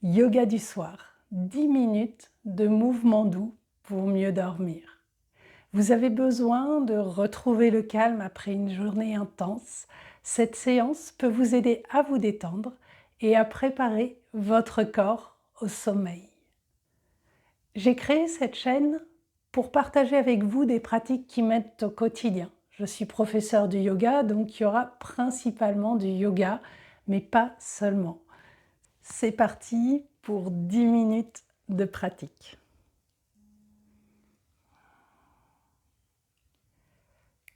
Yoga du soir, 10 minutes de mouvement doux pour mieux dormir. Vous avez besoin de retrouver le calme après une journée intense. Cette séance peut vous aider à vous détendre et à préparer votre corps au sommeil. J'ai créé cette chaîne pour partager avec vous des pratiques qui m'aident au quotidien. Je suis professeure de yoga, donc il y aura principalement du yoga, mais pas seulement. C'est parti pour 10 minutes de pratique.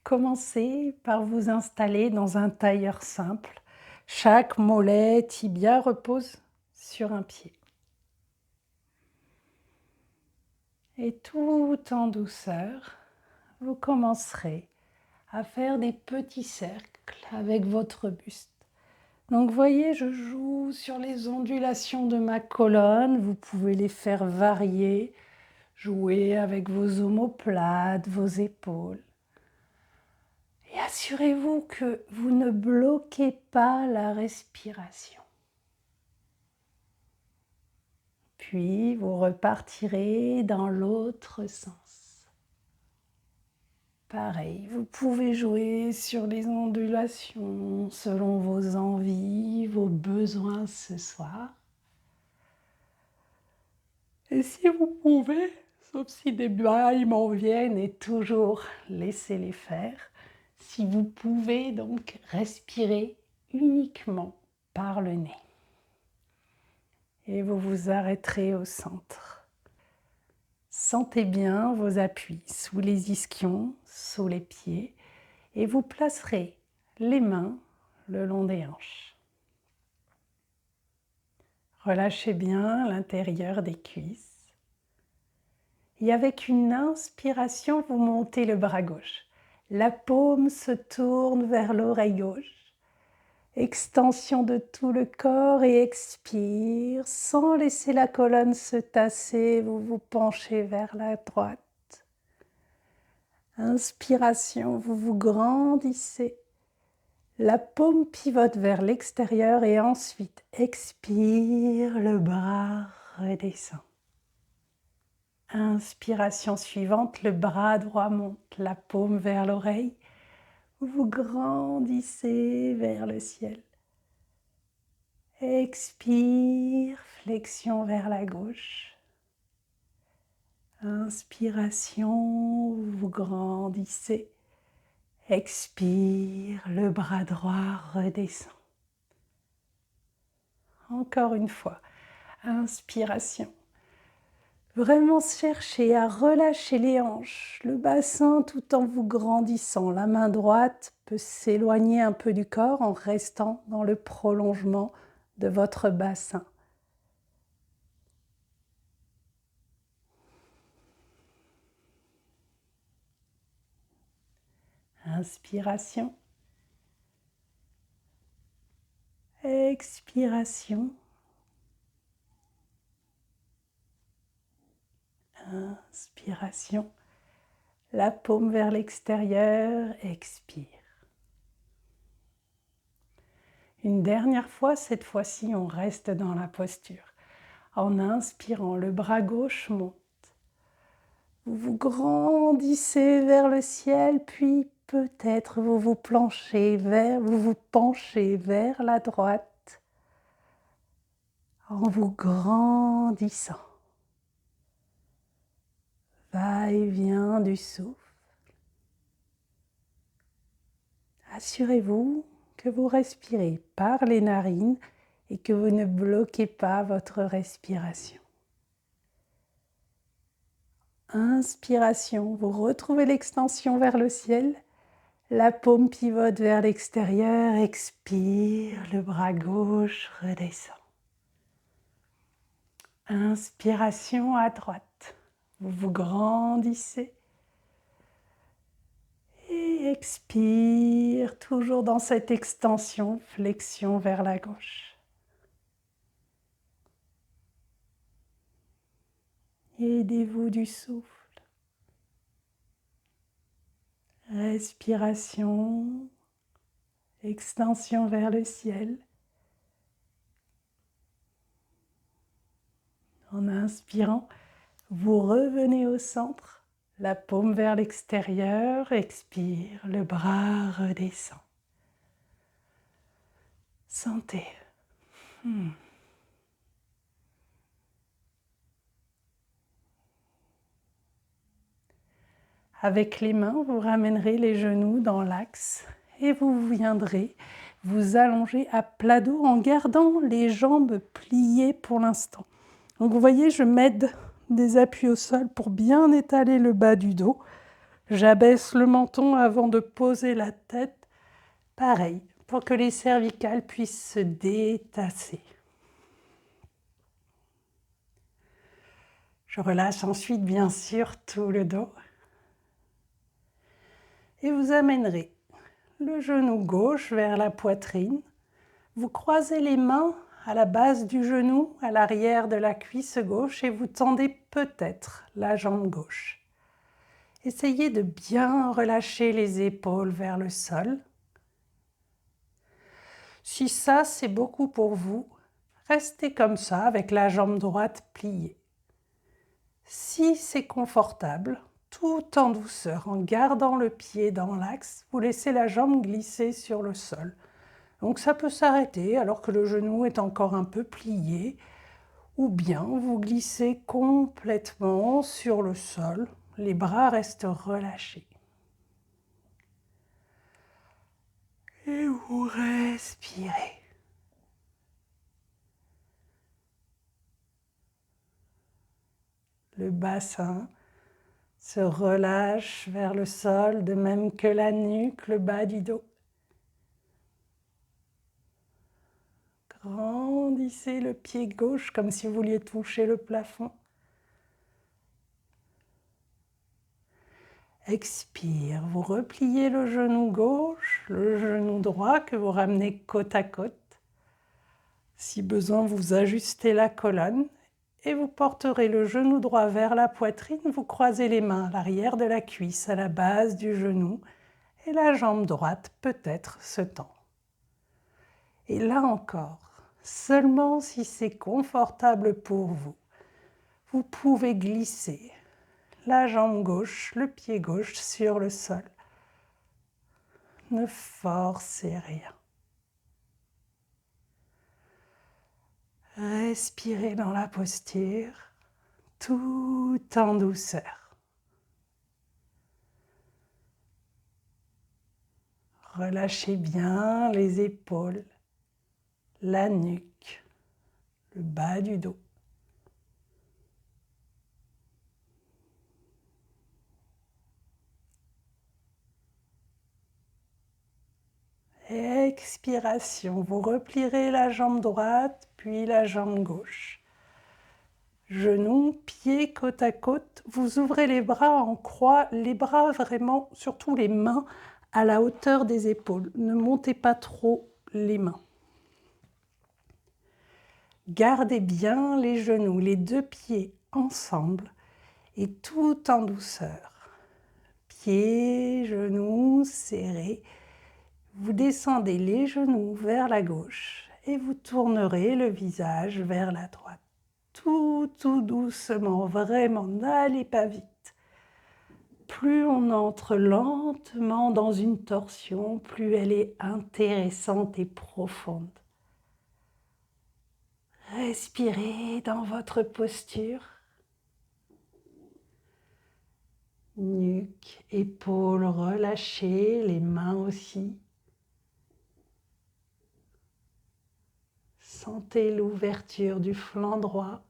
Commencez par vous installer dans un tailleur simple. Chaque mollet, tibia repose sur un pied. Et tout en douceur, vous commencerez à faire des petits cercles avec votre buste. Donc voyez, je joue sur les ondulations de ma colonne. Vous pouvez les faire varier. Jouez avec vos omoplates, vos épaules. Et assurez-vous que vous ne bloquez pas la respiration. Puis vous repartirez dans l'autre sens. Pareil, vous pouvez jouer sur les ondulations selon vos envies, vos besoins ce soir. Et si vous pouvez, sauf si des bâillements viennent, et toujours laissez-les faire, si vous pouvez donc respirer uniquement par le nez. Et vous vous arrêterez au centre. Sentez bien vos appuis sous les ischions, sous les pieds, et vous placerez les mains le long des hanches. Relâchez bien l'intérieur des cuisses. Et avec une inspiration, vous montez le bras gauche. La paume se tourne vers l'oreille gauche. Extension de tout le corps et expire. Sans laisser la colonne se tasser, vous vous penchez vers la droite. Inspiration, vous vous grandissez. La paume pivote vers l'extérieur et ensuite expire, le bras redescend. Inspiration suivante, le bras droit monte, la paume vers l'oreille. Vous grandissez vers le ciel. Expire, flexion vers la gauche. Inspiration, vous grandissez. Expire, le bras droit redescend. Encore une fois, inspiration. Vraiment cherchez à relâcher les hanches, le bassin tout en vous grandissant. La main droite peut s'éloigner un peu du corps en restant dans le prolongement de votre bassin. Inspiration. Expiration. Inspiration. La paume vers l'extérieur, expire. Une dernière fois, cette fois-ci, on reste dans la posture. En inspirant, le bras gauche monte. Vous vous grandissez vers le ciel, puis peut-être vous vous penchez vers la droite en vous grandissant. Va-et-vient du souffle. Assurez-vous que vous respirez par les narines et que vous ne bloquez pas votre respiration. Inspiration, vous retrouvez l'extension vers le ciel. La paume pivote vers l'extérieur. Expire, le bras gauche redescend. Inspiration à droite. Vous vous grandissez. Et expire, toujours dans cette extension, flexion vers la gauche. Aidez-vous du souffle. Respiration, extension vers le ciel. En inspirant, vous revenez au centre, la paume vers l'extérieur, expire, le bras redescend. Sentez. Avec les mains, vous ramènerez les genoux dans l'axe et vous viendrez vous allonger à plat dos en gardant les jambes pliées pour l'instant. Donc vous voyez, je m'aide des appuis au sol pour bien étaler le bas du dos. J'abaisse le menton avant de poser la tête. Pareil, pour que les cervicales puissent se détasser. Je relâche ensuite bien sûr tout le dos. Et vous amènerez le genou gauche vers la poitrine. Vous croisez les mains à la base du genou, à l'arrière de la cuisse gauche et vous tendez peut-être la jambe gauche. Essayez de bien relâcher les épaules vers le sol. Si ça, c'est beaucoup pour vous, restez comme ça avec la jambe droite pliée. Si c'est confortable, tout en douceur, en gardant le pied dans l'axe, vous laissez la jambe glisser sur le sol. Donc ça peut s'arrêter alors que le genou est encore un peu plié, ou bien vous glissez complètement sur le sol, les bras restent relâchés. Et vous respirez. Le bassin se relâche vers le sol, de même que la nuque, le bas du dos. Grandissez le pied gauche comme si vous vouliez toucher le plafond. Expire, vous repliez le genou gauche, le genou droit que vous ramenez côte à côte. Si besoin, vous ajustez la colonne et vous porterez le genou droit vers la poitrine. Vous croisez les mains à l'arrière de la cuisse, à la base du genou et la jambe droite peut-être se tend. Et là encore, seulement si c'est confortable pour vous, vous pouvez glisser la jambe gauche, le pied gauche sur le sol. Ne forcez rien. Respirez dans la posture, tout en douceur. Relâchez bien les épaules, la nuque, le bas du dos. Expiration, vous replierez la jambe droite, puis la jambe gauche. Genoux, pieds côte à côte, vous ouvrez les bras en croix, les bras vraiment, surtout les mains, à la hauteur des épaules. Ne montez pas trop les mains. Gardez bien les genoux, les deux pieds ensemble et tout en douceur. Pieds, genoux serrés. Vous descendez les genoux vers la gauche et vous tournerez le visage vers la droite. Tout doucement, vraiment, n'allez pas vite. Plus on entre lentement dans une torsion, plus elle est intéressante et profonde. Respirez dans votre posture. Nuque, épaules relâchées, les mains aussi. Sentez l'ouverture du flanc droit.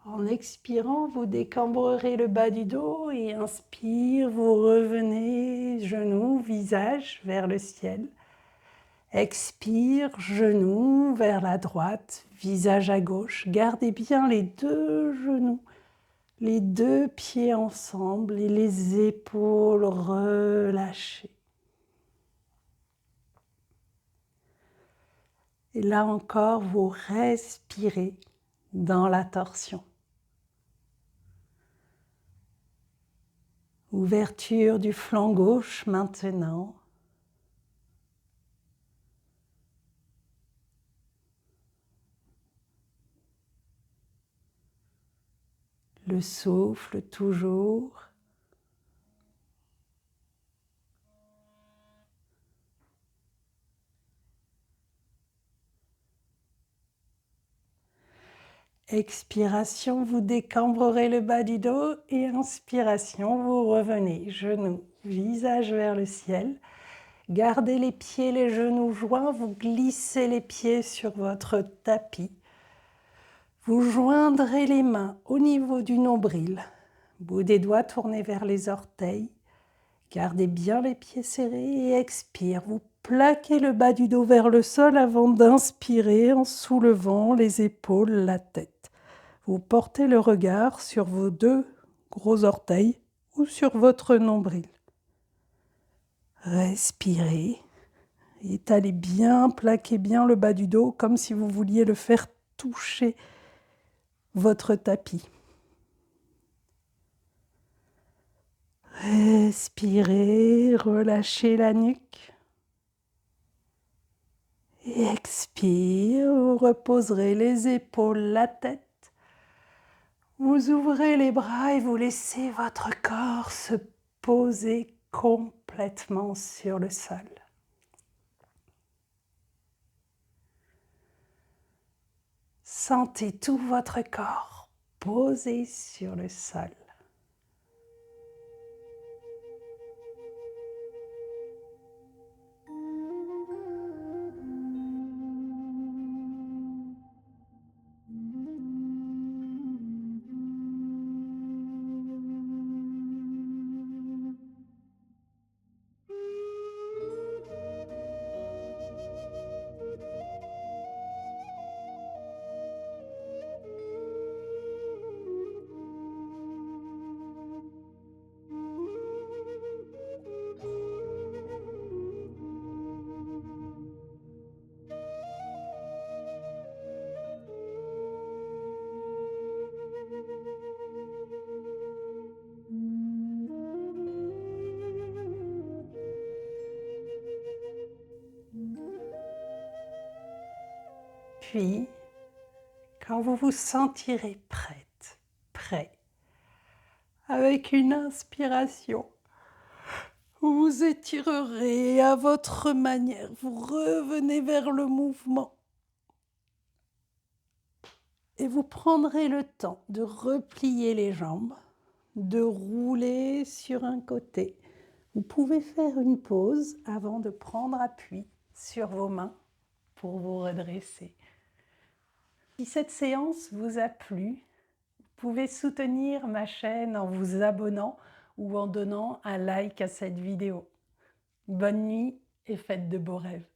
En expirant, vous décambrerez le bas du dos et inspire, vous revenez, genoux, visage vers le ciel. Expire, genoux vers la droite, visage à gauche. Gardez bien les deux genoux, les deux pieds ensemble et les épaules relâchées. Et là encore, vous respirez dans la torsion. Ouverture du flanc gauche maintenant. Le souffle toujours. Expiration, vous décambrerez le bas du dos et inspiration, vous revenez. Genoux, visage vers le ciel. Gardez les pieds, les genoux joints, vous glissez les pieds sur votre tapis. Vous joindrez les mains au niveau du nombril. Bout des doigts tournés vers les orteils. Gardez bien les pieds serrés et expire. Vous plaquez le bas du dos vers le sol avant d'inspirer en soulevant les épaules, la tête. Vous portez le regard sur vos deux gros orteils ou sur votre nombril. Respirez. Étalez bien, plaquez bien le bas du dos comme si vous vouliez le faire toucher votre tapis. Respirez, relâchez la nuque. Et expire, vous reposerez les épaules, la tête. Vous ouvrez les bras et vous laissez votre corps se poser complètement sur le sol. Sentez tout votre corps posé sur le sol. Puis, quand vous vous sentirez prête, prêt, avec une inspiration, vous vous étirerez à votre manière, vous revenez vers le mouvement et vous prendrez le temps de replier les jambes, de rouler sur un côté. Vous pouvez faire une pause avant de prendre appui sur vos mains pour vous redresser. Si cette séance vous a plu, vous pouvez soutenir ma chaîne en vous abonnant ou en donnant un like à cette vidéo. Bonne nuit et faites de beaux rêves.